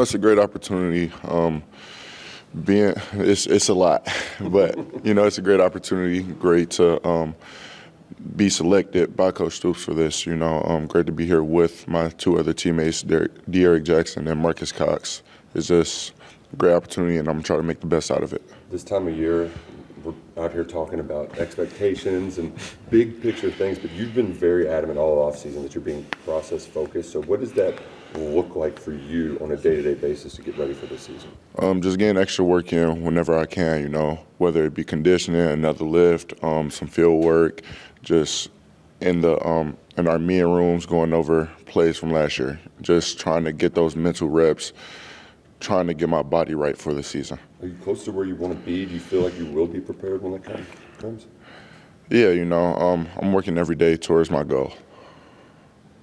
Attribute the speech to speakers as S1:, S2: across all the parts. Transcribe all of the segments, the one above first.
S1: It's a great opportunity. It's a lot, but it's a great opportunity. Great to be selected by Coach Stoops for this. Great to be here with my two other teammates, Deryk Jackson and Marques Cox. It's just a great opportunity, and I'm trying to make the best out of it.
S2: This time of year, we're out here talking about expectations and big picture things, but you've been very adamant all offseason that you're being process focused. So what does that look like for you on a day-to-day basis to get ready for this season?
S1: Just getting extra work in whenever I can, whether it be conditioning, another lift, some field work, just in our meeting rooms going over plays from last year, just trying to get those mental reps, trying to get my body right for the season.
S2: Are you close to where you want to be? Do you feel like you will be prepared when that comes?
S1: Yeah, I'm working every day towards my goal.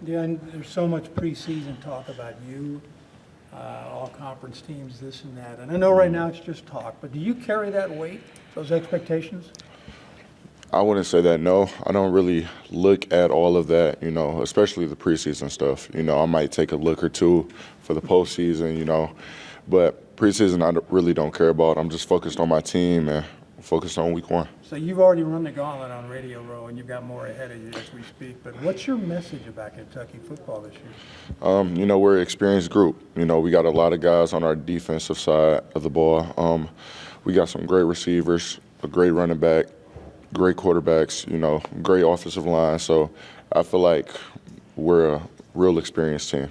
S3: Yeah, and there's so much preseason talk about you, all conference teams, this and that. And I know right now it's just talk, but do you carry that weight, those expectations?
S1: I wouldn't say that, no. I don't really look at all of that, especially the preseason stuff. I might take a look or two for the postseason, but preseason I really don't care about. I'm just focused on my team and focused on week one.
S3: So you've already run the gauntlet on Radio Row, and you've got more ahead of you as we speak. But what's your message about Kentucky football this year?
S1: We're an experienced group. We got a lot of guys on our defensive side of the ball. We got some great receivers, a great running back, great quarterbacks, great offensive line. So I feel like we're a real experienced team.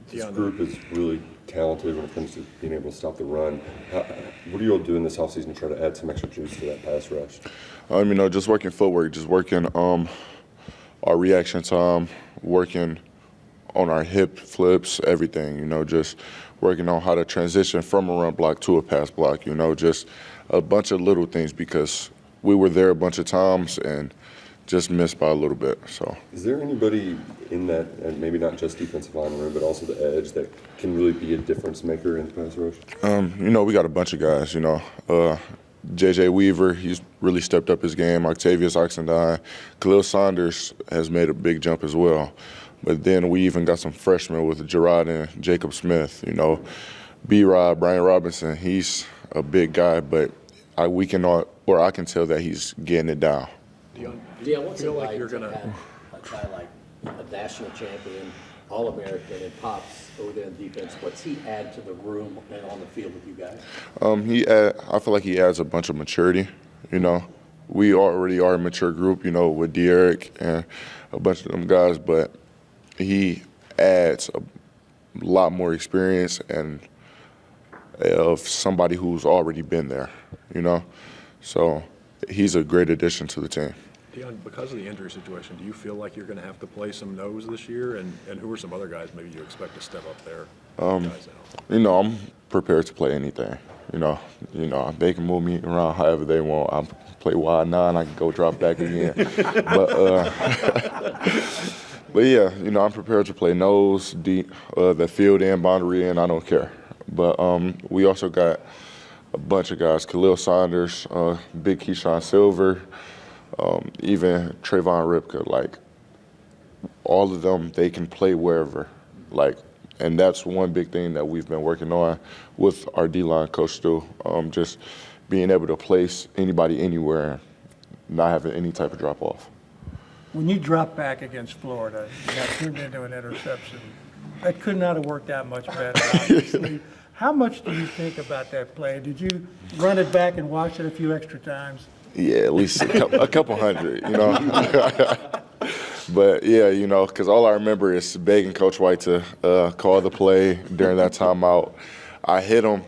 S2: This group is really talented when it comes to being able to stop the run. What are you all doing this offseason to try to add some extra juice to that pass rush?
S1: Just working footwork, just working our reaction time, working on our hip flips, everything, just working on how to transition from a run block to a pass block, just a bunch of little things because we were there a bunch of times and just missed by a little bit. So, is
S2: there anybody in that, and maybe not just defensive line room, but also the edge that can really be a difference maker in the pass rush?
S1: We got a bunch of guys. J.J. Weaver, he's really stepped up his game. Octavius Oxendine, Khalil Saunders has made a big jump as well. But then we even got some freshmen with Gerard and Jacob Smith. B-Rob, Brian Robinson, he's a big guy, but I can tell that he's getting it down.
S4: Deone, what's it like to have a guy like a national champion, All-American, and Pops over there in defense? What's he add to the room and on the field with you guys?
S1: I feel like he adds a bunch of maturity. We already are a mature group, with Deryk and a bunch of them guys, but he adds a lot more experience and of somebody who's already been there, So he's a great addition to the team.
S5: Deone, because of the injury situation, do you feel like you're going to have to play some nose this year? And who are some other guys maybe you expect to step up there?
S1: I'm prepared to play anything. They can move me around however they want. I play wide 9, I can go drop back again. But yeah, I'm prepared to play nose, deep, the field end, boundary end, I don't care. But we also got a bunch of guys, Khalil Saunders, Big Keyshawn Silver, even Trayvon Ripka, all of them, they can play wherever. And that's one big thing that we've been working on with our D-line coach Stu, just being able to place anybody anywhere and not having any type of drop-off.
S3: When you dropped back against Florida, you got turned into an interception. That could not have worked out much better, obviously. How much do you think about that play? Did you run it back and watch it a few extra times?
S1: Yeah, at least a couple hundred, But, yeah, because all I remember is begging Coach White to call the play during that timeout. I hit him.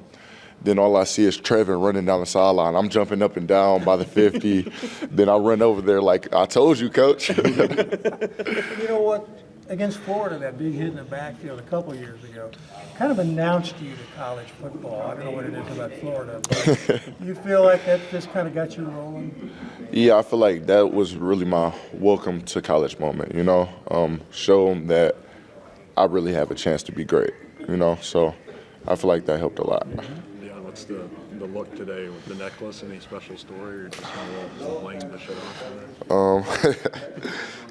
S1: Then all I see is Trevin running down the sideline. I'm jumping up and down by the 50. Then I run over there like, I told you, Coach.
S3: You know what? Against Florida, that big hit in the backfield a couple of years ago kind of announced you to college football. I don't know what it is about Florida, but you feel like that just kind of got you rolling?
S1: Yeah, I feel like that was really my welcome to college moment, show them that I really have a chance to be great, So I feel like that helped a lot.
S5: Deone, what's the look today with the necklace? Any special story or just a little bling to show off?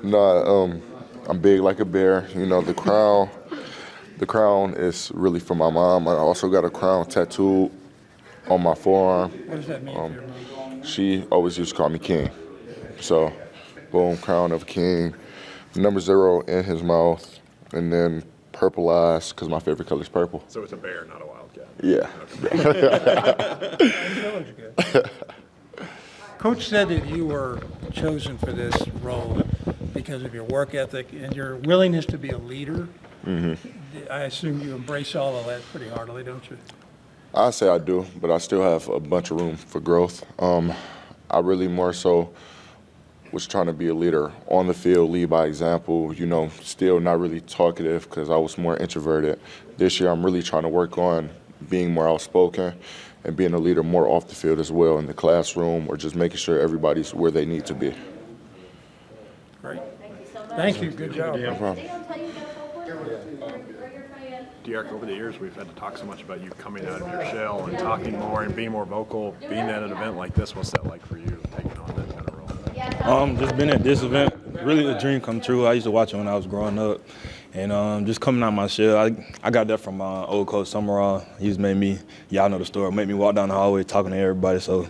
S1: No, I'm big like a bear. The the crown is really for my mom. I also got a crown tattooed on my forearm.
S3: What does that mean for your mom?
S1: She always used to call me King. So, boom, crown of king, number 0 in his mouth, and then purple eyes, because my favorite color is purple.
S5: So it's a bear, not a wildcat.
S1: Yeah.
S3: That looks good. Coach said that you were chosen for this role because of your work ethic and your willingness to be a leader. I assume you embrace all of that pretty heartily, don't you?
S1: I say I do, but I still have a bunch of room for growth. I really more so was trying to be a leader on the field, lead by example, still not really talkative because I was more introverted. This year I'm really trying to work on being more outspoken and being a leader more off the field as well, in the classroom, or just making sure everybody's where they need to be.
S3: Great.
S6: Thank you so much.
S3: Thank you, good job.
S1: No problem.
S6: They don't tell you about
S5: Deryk, over the years, we've had to talk so much about you coming out of your shell and talking more and being more vocal. Being at an event like this, what's that like for you, taking on that kind of role?
S7: Just been at this event, really a dream come true. I used to watch it when I was growing up. And just coming out my shell, I got that from my old coach, Summerall. He's made me, y'all know the story, made me walk down the hallway talking to everybody. So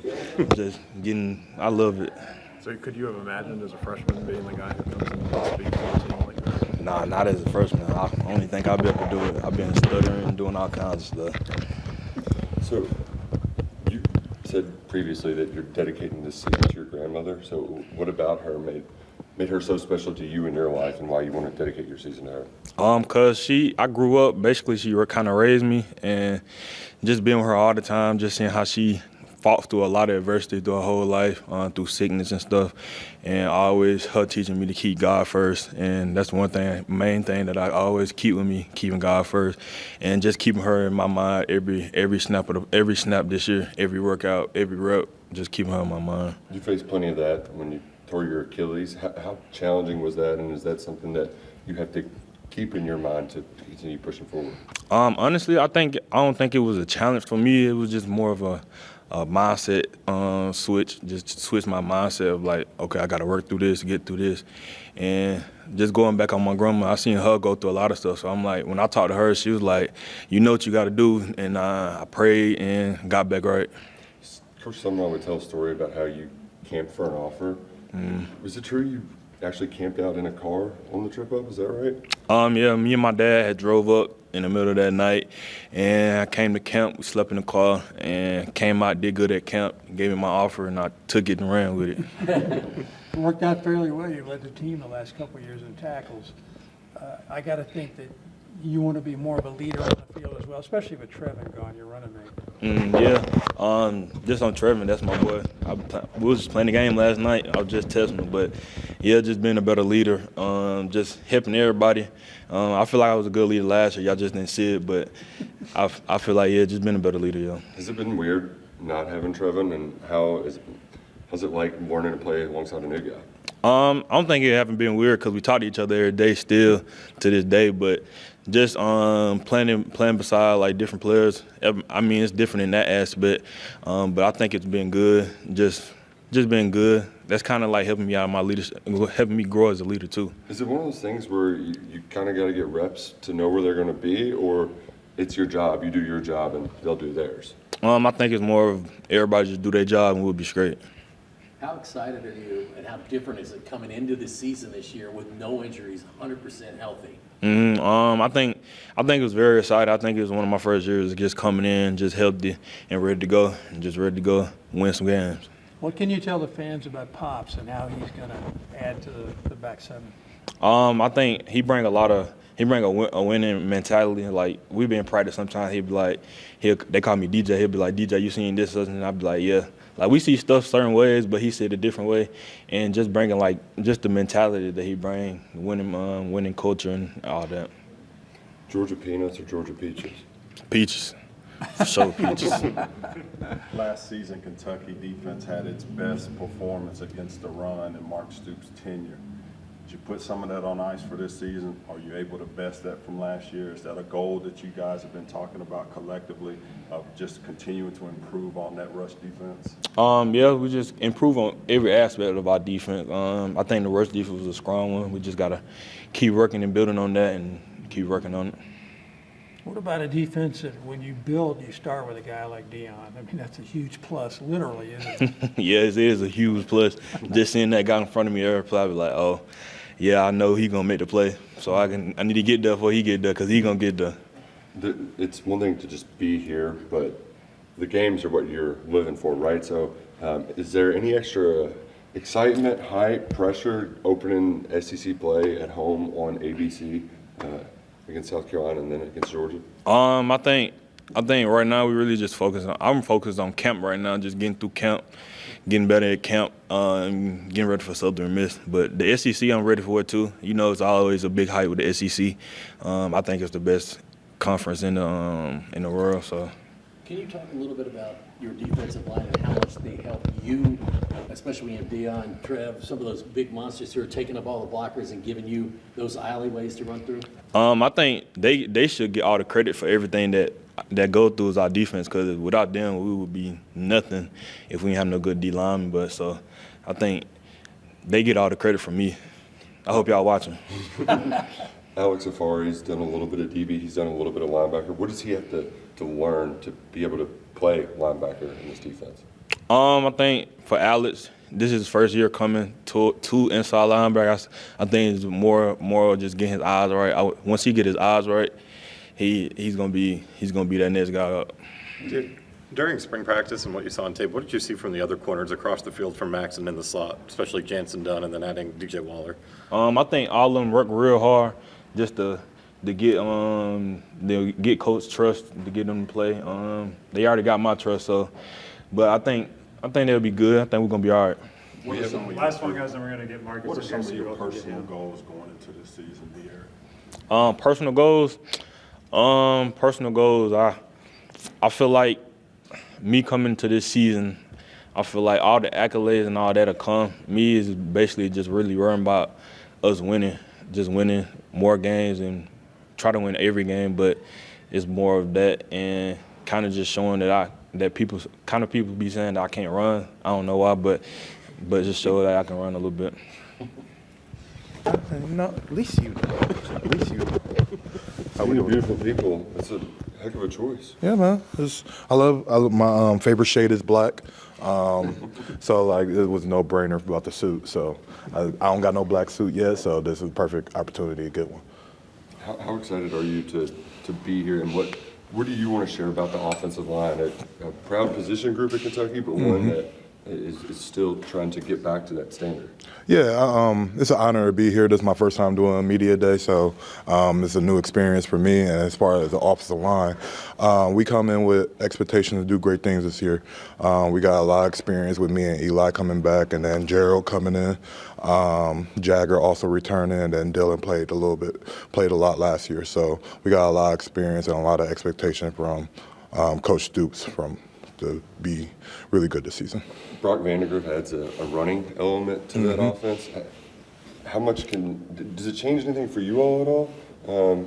S7: I love it.
S5: So could you have imagined as a freshman being the guy who comes in and speaks to a team like this?
S7: Nah, not as a freshman. I only think I'll be able to do it. I've been stuttering and doing all kinds of stuff.
S2: So you said previously that you're dedicating this season to your grandmother. So what about her made her so special to you in your life, and why you want to dedicate your season to her?
S7: Cause I grew up, basically she kind of raised me, and just being with her all the time, just seeing how she fought through a lot of adversity through her whole life, through sickness and stuff, and always her teaching me to keep God first. And that's one thing, main thing that I always keep with me, keeping God first, and just keeping her in my mind every snap this year, every workout, every rep, just keeping her in my mind.
S2: You faced plenty of that when you tore your Achilles. How challenging was that, and is that something that you have to keep in your mind to continue pushing forward?
S7: Honestly, I don't think it was a challenge for me. It was just more of a mindset switch. Just switch my mindset of like, okay, I got to work through this, get through this, and just going back on my grandma. I seen her go through a lot of stuff. So I'm like, when I talked to her, she was like, you know what you got to do, and I prayed and got back right.
S2: Coach Summerall would tell a story about how you camped for an offer. Was it true you actually camped out in a car on the trip up? Is that right?
S7: Yeah, me and my dad had drove up in the middle of that night, and I came to camp. We slept in the car and came out, did good at camp, gave me my offer, and I took it and ran with it.
S3: It worked out fairly well. You led the team the last couple of years in tackles. I got to think that you want to be more of a leader on the field as well, especially with Trevin gone, your running mate.
S7: Just on Trevin, that's my boy. We was just playing the game last night. I was just testing him, but yeah, just being a better leader, just helping everybody. I feel like I was a good leader last year. Y'all just didn't see it, but I feel like, yeah, just being a better leader, yeah.
S2: Has it been weird not having Trevin, and how's it like learning to play alongside a new guy?
S7: I don't think it haven't been weird because we talk to each other every day still to this day, but just playing beside like different players, I mean, it's different in that aspect, but I think it's been good, just been good. That's kind of like helping me out in my leadership, helping me grow as a leader too.
S2: Is it one of those things where you kind of got to get reps to know where they're going to be, or it's your job, you do your job and they'll do theirs?
S7: I think it's more of everybody just do their job and we'll be straight.
S4: How excited are you, and how different is it coming into the season this year with no injuries, 100% healthy?
S7: I think it was very exciting. I think it was one of my first years just coming in, just healthy and ready to go, win some games.
S3: What can you tell the fans about Pops and how he's going to add to the back seven?
S7: I think he bring a winning mentality. Like, we be in practice sometimes, he'd be like, they call me DJ, he'll be like, DJ, you seen this, and I'd be like, yeah. Like, we see stuff certain ways, but he said a different way, and just bringing just the mentality that he bring, winning culture and all that.
S2: Georgia peanuts or Georgia peaches?
S7: Peaches, for sure, peaches.
S8: Last season, Kentucky defense had its best performance against the run in Mark Stoops' tenure. Did you put some of that on ice for this season? Are you able to best that from last year? Is that a goal that you guys have been talking about collectively of just continuing to improve on that rush defense?
S7: Yeah, we just improve on every aspect of our defense. I think the rush defense was a strong one. We just got to keep working and building on that and keep working on it.
S3: What about a defense that when you build, you start with a guy like Deone? I mean, that's a huge plus, literally, isn't it?
S7: Yes, it is a huge plus. Just seeing that guy in front of me every play, I be like, oh, yeah, I know he gonna make the play. So I need to get there before he get there, because he gonna get there.
S2: It's one thing to just be here, but the games are what you're living for, right? So is there any extra excitement, hype, pressure opening SEC play at home on ABC against South Carolina and then against Georgia?
S7: I think right now we really just I'm focused on camp right now, just getting through camp, getting better at camp, getting ready for Southern Miss. But the SEC, I'm ready for it too. You know, it's always a big hype with the SEC. I think it's the best conference in the world. So.
S4: Can you talk a little bit about your defensive line and how much they help you, especially when you have Deone, Trev, some of those big monsters who are taking up all the blockers and giving you those alleyways to run through?
S7: I think they should get all the credit for everything that go through as our defense, because without them, we would be nothing if we didn't have no good D linemen. But so I think they get all the credit from me. I hope y'all watching.
S2: Alex Safari's done a little bit of DB. He's done a little bit of linebacker. What does he have to learn to be able to play linebacker in this defense?
S7: I think for Alex, this is his first year coming to inside linebacker. I think it's more just getting his eyes right. Once he get his eyes right, he's gonna be that next guy up.
S6: During spring practice and what you saw on tape, what did you see from the other corners across the field from Max and in the slot, especially Jansen Dunn and then adding DJ Waller?
S7: I think all of them work real hard just to get coach trust, to get them to play. They already got my trust, so. But I think they'll be good. I think we're gonna be all right.
S5: Last one, guys, then we're gonna get Marques.
S8: What are some of your personal goals going into this season, Deryk?
S7: Personal goals. I feel like me coming to this season, I feel like all the accolades and all that'll come. Me is basically just really worrying about us winning, just winning more games and try to win every game. But it's more of that and kind of just showing that people be saying that I can't run. I don't know why, but just show that I can run a little bit.
S9: No, at least you know. At least you know.
S2: So many beautiful people. It's a heck of a choice.
S9: Yeah, man. I love my favorite shade is black. So like it was no brainer about the suit. So I don't got no black suit yet. So this is a perfect opportunity to get one.
S2: How excited are you to be here, and what do you want to share about the offensive line? A proud position group at Kentucky, but one that is still trying to get back to that standard.
S9: Yeah, it's an honor to be here. This is my first time doing a media day, so it's a new experience for me. And as far as the offensive line, we come in with expectations to do great things this year. We got a lot of experience with me and Eli coming back, and then Gerald coming in. Jagger also returning, and then Dylan played a lot last year. So we got a lot of experience and a lot of expectation from Coach Stoops to be really good this season.
S2: Brock Vandegrift adds a running element to that offense. How much does it change anything for you all at all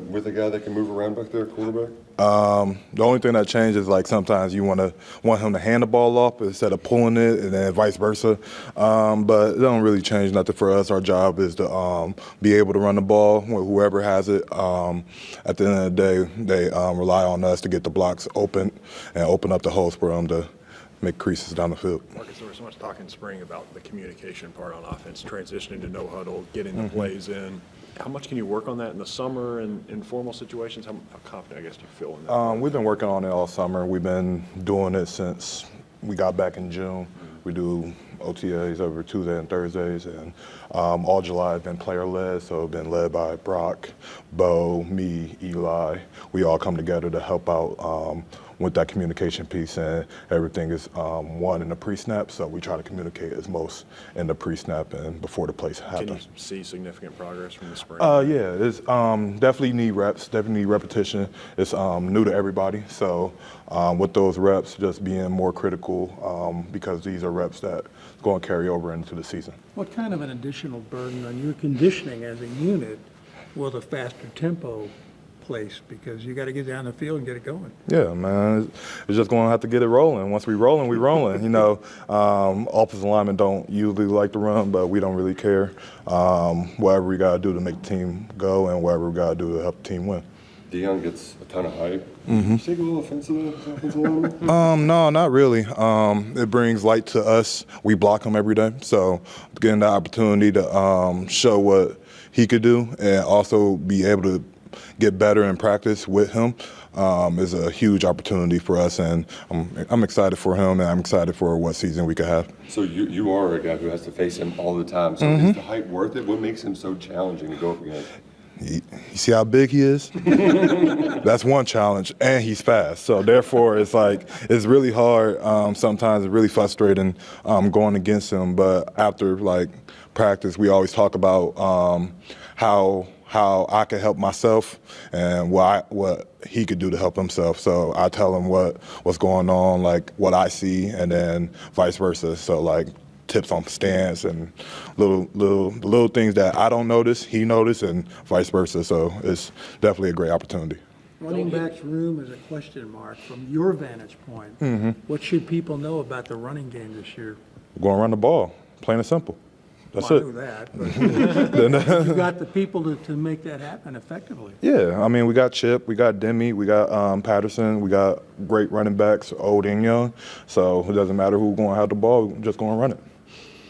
S2: with a guy that can move around back there, quarterback?
S9: The only thing that changes is like sometimes you want him to hand the ball off instead of pulling it, and then vice versa. But it don't really change nothing for us. Our job is to be able to run the ball with whoever has it. At the end of the day, they rely on us to get the blocks open and open up the holes for them to make creases down the field.
S5: Marques, there was so much talk in spring about the communication part on offense, transitioning to no huddle, getting the plays in. How much can you work on that in the summer and in formal situations? How confident, I guess, do you feel in that?
S9: We've been working on it all summer. We've been doing it since we got back in June. We do OTAs over Tuesday and Thursdays, and all July has been player-led, so it's been led by Brock, Bo, me, Eli. We all come together to help out with that communication piece, and everything is one in the pre-snap, so we try to communicate as most in the pre-snap and before the plays happen.
S5: Can you see significant progress from the spring?
S9: Yeah, it's definitely need reps, definitely need repetition. It's new to everybody, so with those reps, just being more critical because these are reps that going to carry over into the season.
S3: What kind of an additional burden on your conditioning as a unit will the faster tempo place? Because you got to get down the field and get it going.
S9: Yeah, man, it's just going to have to get it rolling. Once we rolling, we rolling. You know, offensive linemen don't usually like to run, but we don't really care. Whatever we got to do to make the team go and whatever we got to do to help the team win.
S2: Deone gets a ton of hype. You take a little offense to that as offensive lineman?
S9: No, not really. It brings light to us. We block him every day, so getting the opportunity to show what he could do and also be able to get better in practice with him is a huge opportunity for us, and I'm excited for him, and I'm excited for what season we could have.
S2: So you are a guy who has to face him all the time. So is the hype worth it? What makes him so challenging to go up against?
S9: You see how big he is? That's one challenge, and he's fast. So therefore, it's really hard. Sometimes it's really frustrating going against him. But after practice, we always talk about how I can help myself and what he could do to help himself. So I tell him what's going on, what I see, and then vice versa. So tips on stance and little things that I don't notice, he notices, and vice versa. So it's definitely a great opportunity.
S3: Running back's room is a question mark from your vantage point. What should people know about the running game this year?
S9: We're going to run the ball, plain and simple. That's
S3: Well, I
S9: it.
S3: knew that, but you got the people to make that happen effectively.
S9: Yeah, I mean, we got Chip, we got Demi, we got Patterson, we got great running backs, old and young. So it doesn't matter who's going to have the ball, we're just going to run it.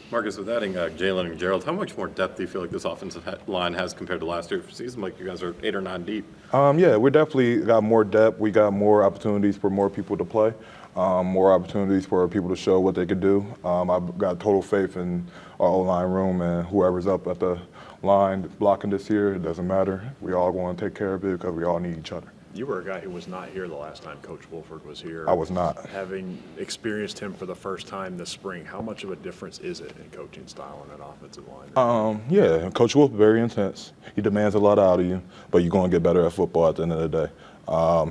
S6: Marques, with adding Jalen and Gerald, how much more depth do you feel like this offensive line has compared to last year? It seems like you guys are 8 or 9 deep.
S9: Yeah, we definitely got more depth. We got more opportunities for more people to play, more opportunities for people to show what they could do. I've got total faith in our O-line room, and whoever's up at the line blocking this year, it doesn't matter. We all want to take care of it because we all need each other.
S5: You were a guy who was not here the last time Coach Wolford was here.
S9: I was not.
S5: Having experienced him for the first time this spring, how much of a difference is it in coaching style on an offensive line?
S9: Yeah, Coach Wolf very intense. He demands a lot out of you, but you're going to get better at football at the end of the day.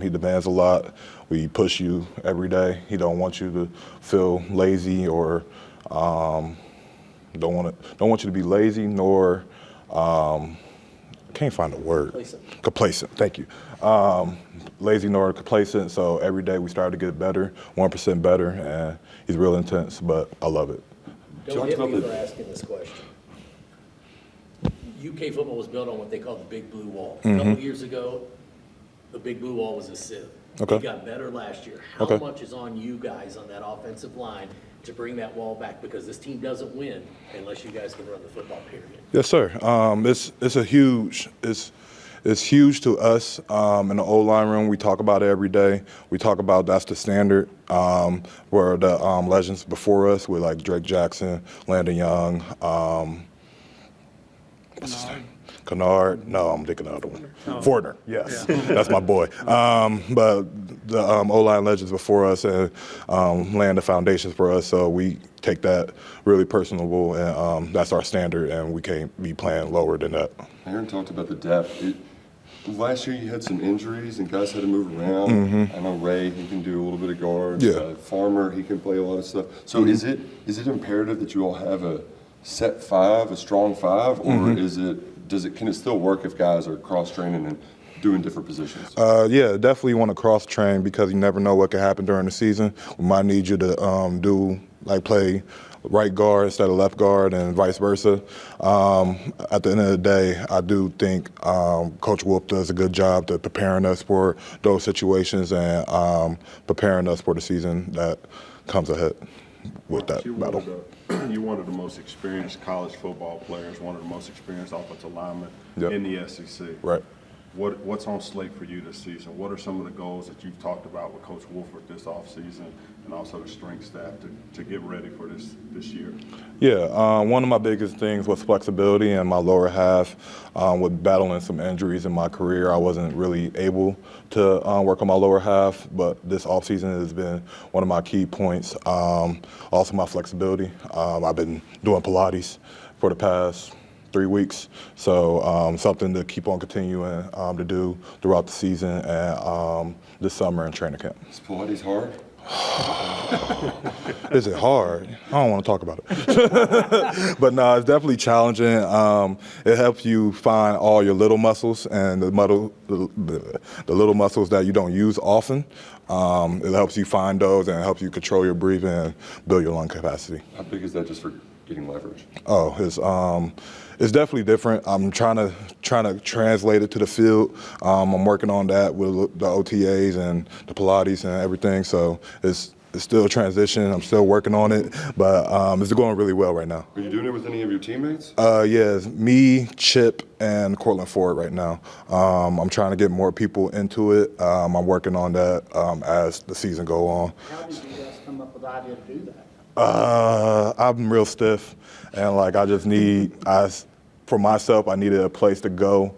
S9: He demands a lot. We push you every day. He don't want you to feel lazy or don't want you to be lazy nor can't find a word. Complacent. Thank you. Lazy nor complacent. So every day we start to get better, 1% better, and he's real intense. But I love it.
S4: Don't hit me for asking this question. UK football was built on what they call the Big Blue Wall. A couple years ago, the Big Blue Wall was a sieve.
S9: Okay.
S4: It got better last year. How
S9: Okay.
S4: much is on you guys on that offensive line to bring that wall back? Because this team doesn't win unless you guys can run the football, period.
S9: Yes, sir. It's huge to us in the O-line room. We talk about it every day. We talk about that's the standard where the legends before us with Deryk Jackson, Landon Young, what's his name? Kennard. No, I'm thinking of the other one. Fortner, yes. That's my boy. But the O-line legends before us and laying the foundations for us, so we take that really personable, and that's our standard, and we can't be playing lower than that.
S2: Aaron talked about the depth. Last year you had some injuries and guys had to move around. I know Ray, he can do a little bit of guards.
S9: Yeah.
S2: Farmer, he can play a lot of stuff. So is it imperative that you all have a set 5, a strong 5, or can it still work if guys are cross-training and doing different positions?
S9: Yeah, definitely want to cross-train because you never know what can happen during the season. We might need you to play right guard instead of left guard and vice versa. At the end of the day, I do think Coach Wolf does a good job to preparing us for those situations and preparing us for the season that comes ahead with that battle.
S8: You're one of the most experienced college football players, one of the most experienced offensive linemen
S9: Yep.
S8: in the SEC.
S9: Right.
S8: What's on slate for you this season? What are some of the goals that you've talked about with Coach Wolford this offseason and also the strength staff to get ready for this year?
S9: Yeah, one of my biggest things was flexibility in my lower half. With battling some injuries in my career, I wasn't really able to work on my lower half, but this offseason has been one of my key points. Also my flexibility. I've been doing Pilates for the past 3 weeks, so something to keep on continuing to do throughout the season and this summer in training camp.
S2: Is Pilates hard?
S9: Is it hard? I don't want to talk about it. But no, it's definitely challenging. It helps you find all your little muscles and the little muscles that you don't use often. It helps you find those and it helps you control your breathing and build your lung capacity.
S2: How big is that just for getting leverage?
S9: Oh, it's definitely different. I'm trying to translate it to the field. I'm working on that with the OTAs and the Pilates and everything. So it's still a transition. I'm still working on it, but it's going really well right now.
S2: Are you doing it with any of your teammates?
S9: Yeah, it's me, Chip, and Cortland Ford right now. I'm trying to get more people into it. I'm working on that as the season go on.
S4: How did you guys come up with the idea to do that?
S9: I'm real stiff, and like for myself, I needed a place to go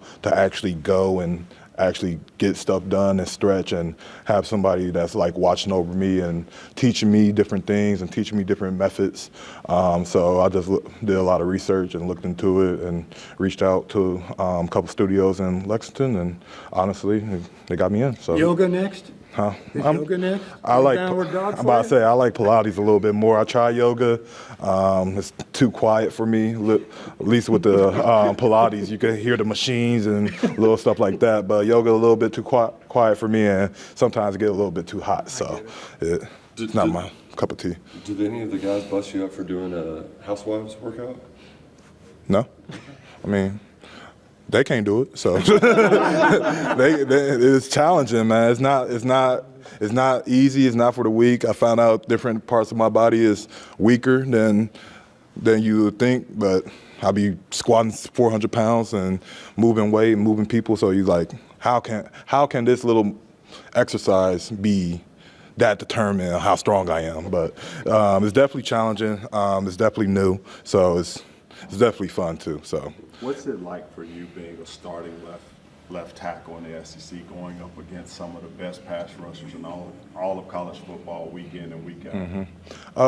S9: and actually get stuff done and stretch and have somebody that's like watching over me and teaching me different things and teaching me different methods. So I just did a lot of research and looked into it and reached out to a couple studios in Lexington, and honestly, they got me in. So
S3: Yoga next?
S9: Huh?
S3: Is yoga next?
S9: I like.
S3: Downward dog
S9: I'm about
S3: for
S9: to
S3: you?
S9: say I like Pilates a little bit more. I try yoga. It's too quiet for me. At least with the Pilates, you can hear the machines and little stuff like that. But yoga a little bit too quiet for me, and sometimes it get a little bit too hot. So it's not my cup of tea.
S2: Did any of the guys bust you up for doing a housewives workout?
S9: No, I mean. They can't do it, so it's challenging, man. It's not easy. It's not for the weak. I found out different parts of my body is weaker than you would think, but I'll be squatting 400 pounds and moving weight, and moving people. So you like, how can this little exercise be that determine how strong I am? But it's definitely challenging. It's definitely new, so it's definitely fun too. So.
S8: What's it like for you being a starting left tackle in the SEC, going up against some of the best pass rushers in all of college football, week in and week out?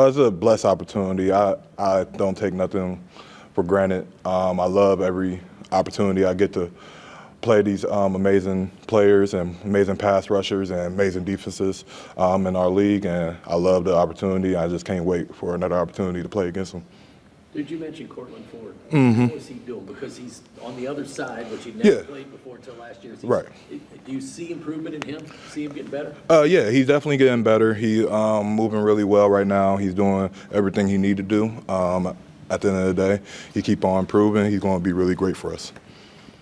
S9: It's a blessed opportunity. I don't take nothing for granted. I love every opportunity I get to play these amazing players and amazing pass rushers and amazing defenses in our league, and I love the opportunity. I just can't wait for another opportunity to play against them.
S4: Did you mention Cortland Ford?
S9: Mm-hmm.
S4: What is he doing? Because he's on the other side, which he never played before until last year.
S9: Right.
S4: Do you see improvement in him? See him getting better?
S9: Yeah, he's definitely getting better. He's moving really well right now. He's doing everything he needs to do. At the end of the day, he keep on improving. He's going to be really great for us.